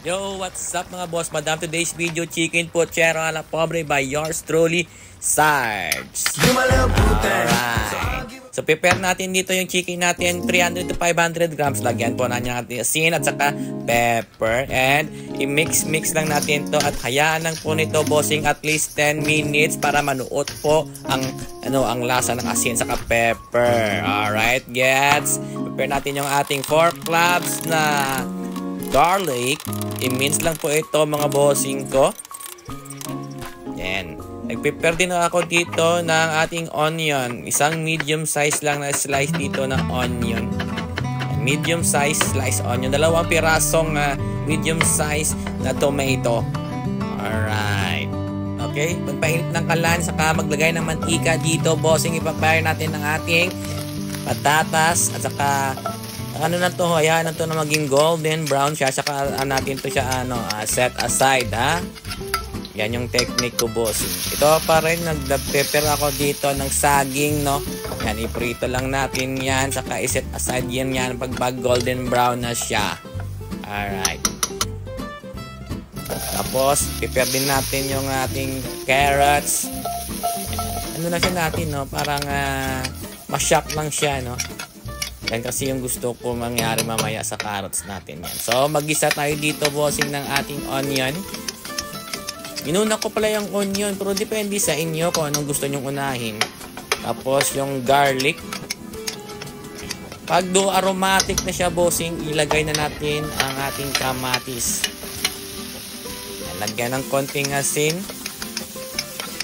Yo, what's up mga boss? Madam, today's video, chicken pochero a la pobre by yours truly, Sarge. Alright. So, prepare natin dito yung chicken natin, 300 to 500 grams. Lagyan po natin asin at saka pepper. And, i-mix lang natin to at hayaan lang po nito, bossing, at least 10 minutes para manuot po ang lasa ng asin saka pepper. Alright, gets? Prepare natin yung ating 4 cloves na garlic. I-mince lang po ito mga bossing ko. Yan. Nag-prepare din ako dito ng ating onion. Isang medium size lang na slice dito ng onion. Medium size slice onion. 2 pirasong medium size na tomato. Alright. Okay. Pagpainit ng kalan, saka maglagay ng mantika dito, bossing. Ipapire natin ng ating patatas at saka hayaan na to na maging golden brown siya, saka natin to siya set aside, ha. Yan yung technique ko, boss. Ito pa rin, nag-prepare ako dito ng saging, no. Yan, iprito lang natin yan, saka i-set aside yan pag golden brown na siya. Alright. Tapos, prepare din natin yung ating carrots. Na siya natin, no, parang ma-shock lang siya, no. Yan kasi yung gusto ko mangyari mamaya sa carrots natin yan. So, mag-isa tayo dito, bossing, ng ating onion. Inuna ko pala yung onion, pero depende sa inyo kung anong gusto nyong unahin. Tapos, yung garlic. Pag aromatic na siya, bossing, ilagay na natin ang ating kamatis. Lagyan ng konting asin.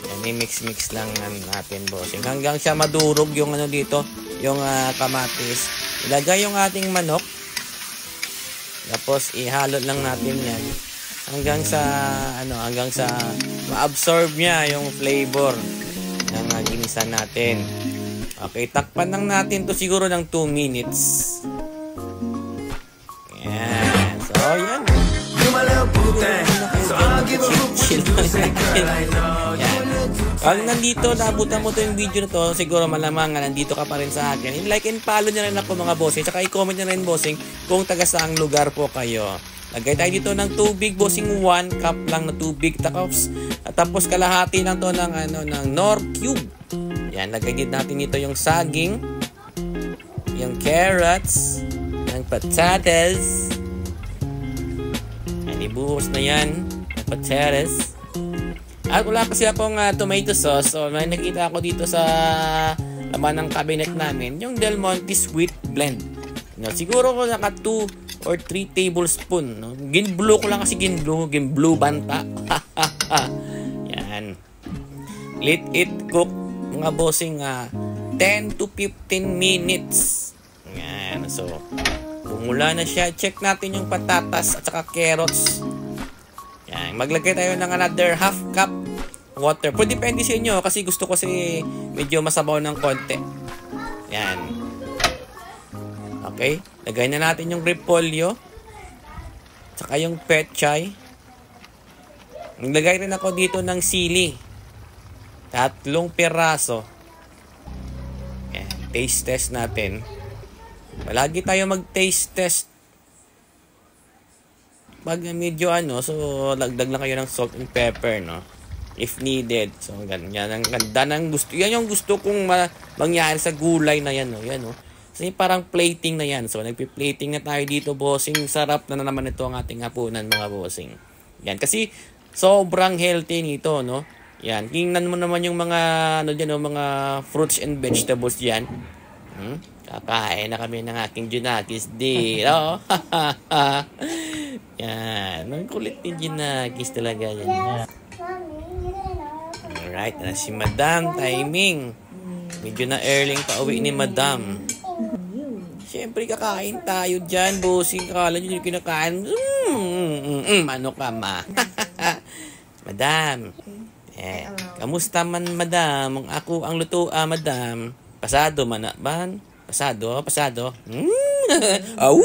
Yan, i-mix lang natin, bossing. Hanggang siya madurog yung dito, yung kamatis. Ilagay yung ating manok. Tapos ihalo lang natin 'yan hanggang sa ma-absorb niya yung flavor ng ginisa natin. Okay, takpan lang natin to siguro ng 2 minutes. Yan. So, yan. Yan. Pag nandito, naabutan mo to yung video na to, siguro malamang nandito ka pa rin sa akin. I-like and follow nyo rin ako mga bossing. Tsaka i-comment nyo rin, bossing, kung taga saang lugar po kayo. Lagay tayo dito ng tubig, bossing. 1 cup lang na tubig. At tapos kalahati lang to ng Nor Cube. Yan, lagay din natin dito yung saging, yung carrots, yung patatas. Yan, ibuhos na yan. Patatas. At wala kasi akong tomato sauce. So, may nakita ako dito sa laman ng cabinet namin, yung Del Monte Sweet Blend. No, siguro ko naka 2 or 3 tablespoon. No? Ginblue ko lang kasi ginblue banta. Yan. Let it cook, mga bossing, 10 to 15 minutes. Yan. So, bumula na siya. Check natin yung patatas at saka carrots. Yan, maglagay tayo ng another half cup water. Pwede depende sa inyo kasi gusto ko kasi medyo masabaw ng konti. Yan. Okay, lagay na natin yung repolyo. Tsaka yung pechay. Naglagay rin ako dito ng sili. 3 piraso. Yan, taste test natin. Palagi tayo mag-taste test. Pag medyo so lagdag lang kayo ng salt and pepper, no, if needed. So ganyan ang ganda ng gusto. Yan yung gusto kong mangyari sa gulay na yan, no. Yan, no. Kasi parang plating na yan. So nagpi-plating na tayo dito, bossing. Sarap na naman ito ang ating hapunan, mga bossing. Yan, kasi sobrang healthy nito, no. Yan, tingnan mo naman yung mga mga fruits and vegetables diyan. Kakain na kami ng aking Junakis dito. Yan. Ang kulit ni Junakis talaga yan. Alright. Na si Madam. Timing. Medyo na early pa uwi ni Madam. Siyempre kakain tayo dyan, bossing. Kala nyo yung kinakain. Ano ka, ma? Madam. Kamusta man, Madam? Ako ang luto, Madam. Pasado man na ba? Pasado? Au!